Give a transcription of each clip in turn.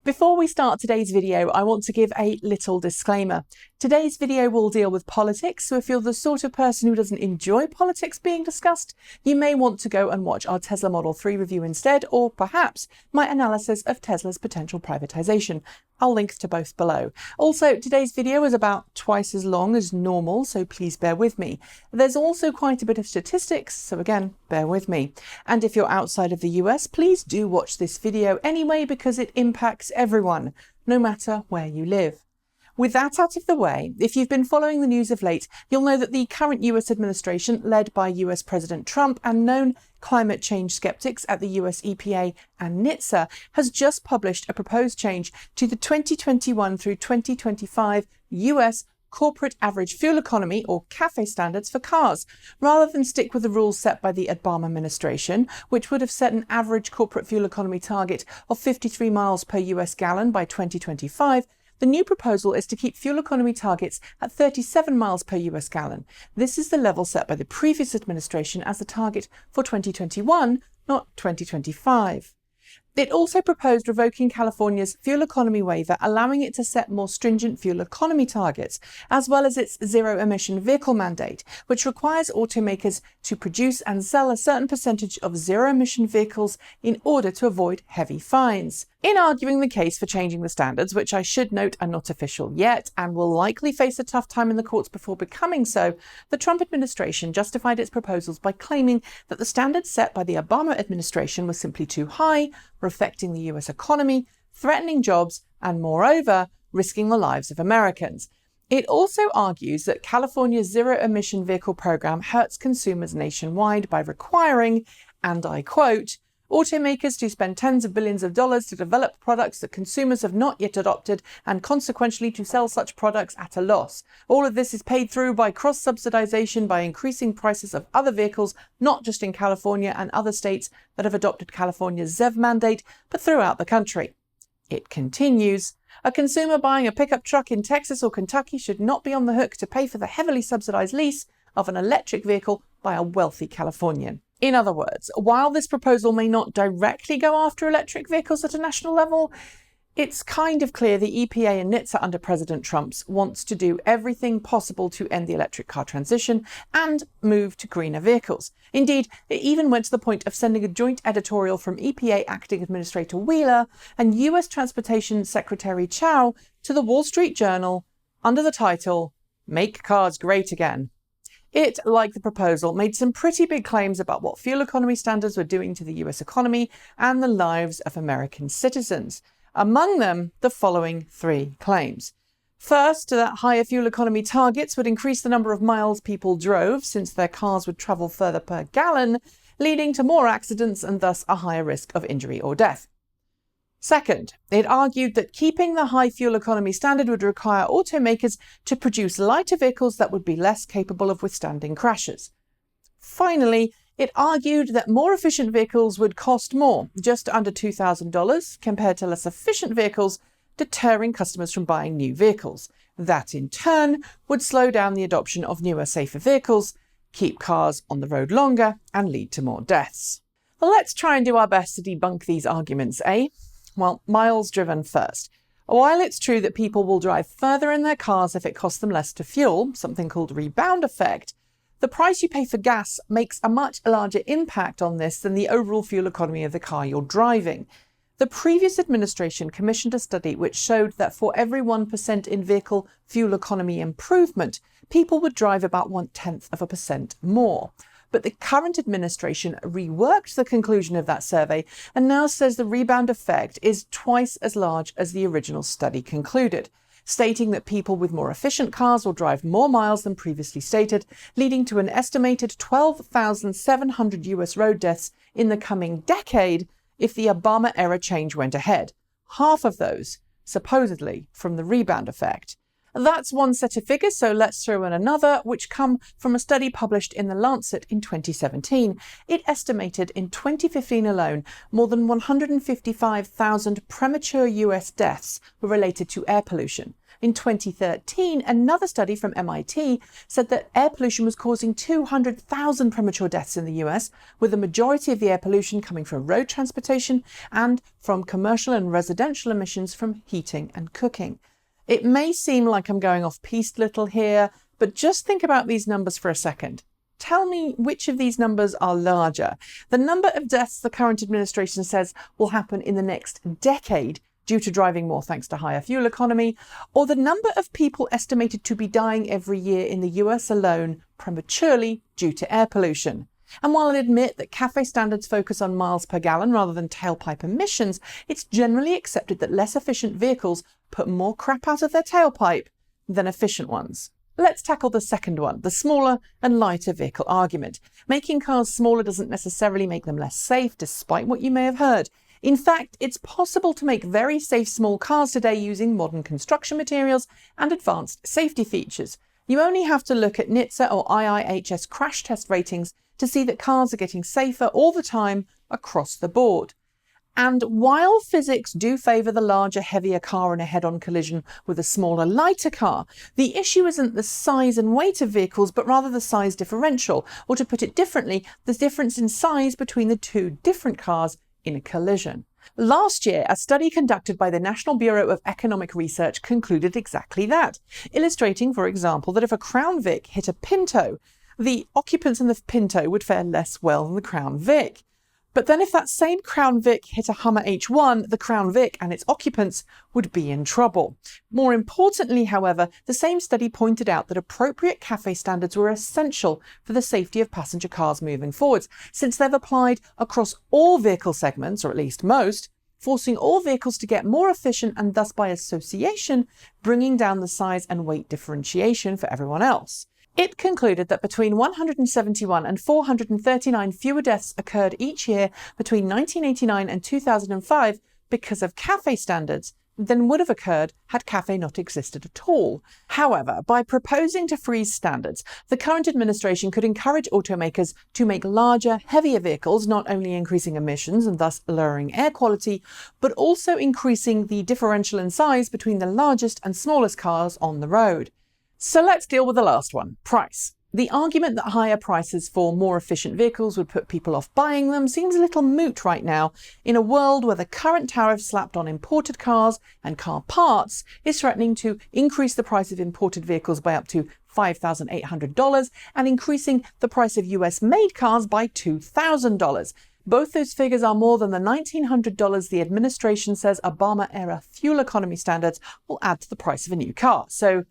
Before we start today's video, I want to give a little disclaimer. Today's video will deal with politics, so if you're the sort of person who doesn't enjoy politics being discussed, you may want to go and watch our Tesla Model 3 review instead, or perhaps my analysis of Tesla's potential privatization. I'll link to both below. Also, today's video is about twice as long as normal, so please bear with me. There's also quite a bit of statistics, so again, bear with me. And if you're outside of the US, please do watch this video anyway, because it impacts everyone, no matter where you live. With that out of the way, if you've been following the news of late, you'll know that the current US administration, led by US President Trump and known climate change skeptics at the US EPA and NHTSA, has just published a proposed change to the 2021 through 2025 US corporate average fuel economy, or CAFE standards for cars, rather than stick with the rules set by the Obama administration, which would have set an average corporate fuel economy target of 53 miles per US gallon by 2025. The new proposal is to keep fuel economy targets at 37 miles per US gallon. This is the level set by the previous administration as the target for 2021, not 2025. It also proposed revoking California's fuel economy waiver, allowing it to set more stringent fuel economy targets, as well as its zero-emission vehicle mandate, which requires automakers to produce and sell a certain percentage of zero-emission vehicles in order to avoid heavy fines. In arguing the case for changing the standards, which I should note are not official yet and will likely face a tough time in the courts before becoming so, the Trump administration justified its proposals by claiming that the standards set by the Obama administration were simply too high, were affecting the US economy, threatening jobs, and moreover, risking the lives of Americans. It also argues that California's zero-emission vehicle program hurts consumers nationwide by requiring, and I quote, automakers to spend tens of billions of dollars to develop products that consumers have not yet adopted and consequently to sell such products at a loss. All of this is paid through by cross-subsidization by increasing prices of other vehicles, not just in California and other states that have adopted California's ZEV mandate, but throughout the country. It continues, a consumer buying a pickup truck in Texas or Kentucky should not be on the hook to pay for the heavily subsidized lease of an electric vehicle by a wealthy Californian. In other words, while this proposal may not directly go after electric vehicles at a national level, it's kind of clear the EPA and NHTSA under President Trump wants to do everything possible to end the electric car transition and move to greener vehicles. Indeed, it even went to the point of sending a joint editorial from EPA Acting Administrator Wheeler and US Transportation Secretary Chow to the Wall Street Journal under the title, "Make Cars Great Again." It, like the proposal, made some pretty big claims about what fuel economy standards were doing to the US economy and the lives of American citizens. Among them, the following three claims. First, that higher fuel economy targets would increase the number of miles people drove, since their cars would travel further per gallon, leading to more accidents and thus a higher risk of injury or death. Second, it argued that keeping the high fuel economy standard would require automakers to produce lighter vehicles that would be less capable of withstanding crashes. Finally, it argued that more efficient vehicles would cost more, just under $2,000, compared to less efficient vehicles, deterring customers from buying new vehicles. That, in turn, would slow down the adoption of newer, safer vehicles, keep cars on the road longer, and lead to more deaths. Well, let's try and do our best to debunk these arguments, eh? Well, miles driven first. While it's true that people will drive further in their cars if it costs them less to fuel, something called rebound effect, the price you pay for gas makes a much larger impact on this than the overall fuel economy of the car you're driving. The previous administration commissioned a study which showed that for every 1% in vehicle fuel economy improvement, people would drive about 0.1% more. But the current administration reworked the conclusion of that survey and now says the rebound effect is twice as large as the original study concluded, stating that people with more efficient cars will drive more miles than previously stated, leading to an estimated 12,700 US road deaths in the coming decade if the Obama-era change went ahead. Half of those, supposedly, from the rebound effect. That's one set of figures, so let's throw in another, which come from a study published in The Lancet in 2017. It estimated in 2015 alone, more than 155,000 premature US deaths were related to air pollution. In 2013, another study from MIT said that air pollution was causing 200,000 premature deaths in the US, with the majority of the air pollution coming from road transportation and from commercial and residential emissions from heating and cooking. It may seem like I'm going off-piste little here, but just think about these numbers for a second. Tell me which of these numbers are larger. The number of deaths the current administration says will happen in the next decade due to driving more thanks to higher fuel economy, or the number of people estimated to be dying every year in the US alone prematurely due to air pollution. And while I admit that CAFE standards focus on miles per gallon rather than tailpipe emissions, it's generally accepted that less efficient vehicles put more crap out of their tailpipe than efficient ones. Let's tackle the second one, the smaller and lighter vehicle argument. Making cars smaller doesn't necessarily make them less safe, despite what you may have heard. In fact, it's possible to make very safe small cars today using modern construction materials and advanced safety features. You only have to look at NHTSA or IIHS crash test ratings to see that cars are getting safer all the time across the board. And while physics do favour the larger, heavier car in a head-on collision with a smaller, lighter car, the issue isn't the size and weight of vehicles, but rather the size differential, or to put it differently, the difference in size between the two different cars in a collision. Last year, a study conducted by the National Bureau of Economic Research concluded exactly that, illustrating, for example, that if a Crown Vic hit a Pinto, the occupants in the Pinto would fare less well than the Crown Vic. But then if that same Crown Vic hit a Hummer H1, the Crown Vic and its occupants would be in trouble. More importantly, however, the same study pointed out that appropriate CAFE standards were essential for the safety of passenger cars moving forwards, since they've applied across all vehicle segments, or at least most, forcing all vehicles to get more efficient and thus by association, bringing down the size and weight differentiation for everyone else. It concluded that between 171 and 439 fewer deaths occurred each year between 1989 and 2005 because of CAFE standards than would have occurred had CAFE not existed at all. However, by proposing to freeze standards, the current administration could encourage automakers to make larger, heavier vehicles, not only increasing emissions and thus lowering air quality, but also increasing the differential in size between the largest and smallest cars on the road. So let's deal with the last one, price. The argument that higher prices for more efficient vehicles would put people off buying them seems a little moot right now in a world where the current tariff slapped on imported cars and car parts is threatening to increase the price of imported vehicles by up to $5,800 and increasing the price of US-made cars by $2,000. Both those figures are more than the $1,900 the administration says Obama-era fuel economy standards will add to the price of a new car. So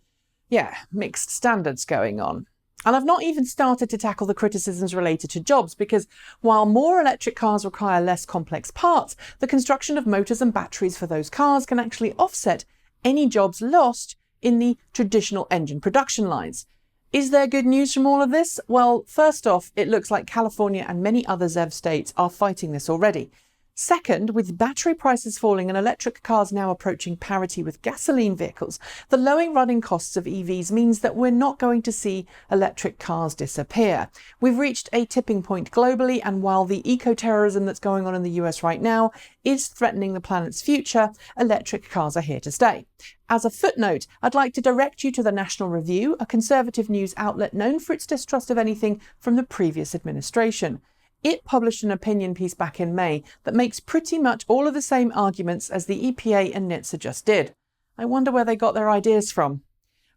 yeah, mixed standards going on. And I've not even started to tackle the criticisms related to jobs, because while more electric cars require less complex parts, the construction of motors and batteries for those cars can actually offset any jobs lost in the traditional engine production lines. Is there good news from all of this? Well, first off, it looks like California and many other ZEV states are fighting this already. Second, with battery prices falling and electric cars now approaching parity with gasoline vehicles, the low running costs of EVs means that we're not going to see electric cars disappear. We've reached a tipping point globally, and while the eco-terrorism that's going on in the US right now is threatening the planet's future, electric cars are here to stay. As a footnote, I'd like to direct you to the National Review, a conservative news outlet known for its distrust of anything from the previous administration. It published an opinion piece back in May that makes pretty much all of the same arguments as the EPA and NHTSA just did. I wonder where they got their ideas from.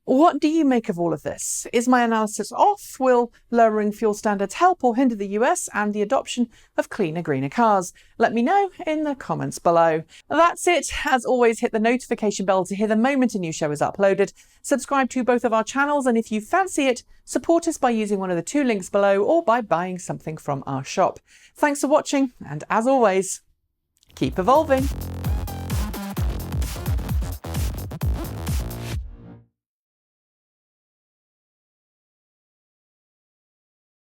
What do you make of all of this? Is my analysis off? Will lowering fuel standards help or hinder the US and the adoption of cleaner, greener cars? Let me know in the comments below. That's it. As always, hit the notification bell to hear the moment a new show is uploaded. Subscribe to both of our channels, and if you fancy it, support us by using one of the 2 links below or by buying something from our shop. Thanks for watching, and as always, keep evolving.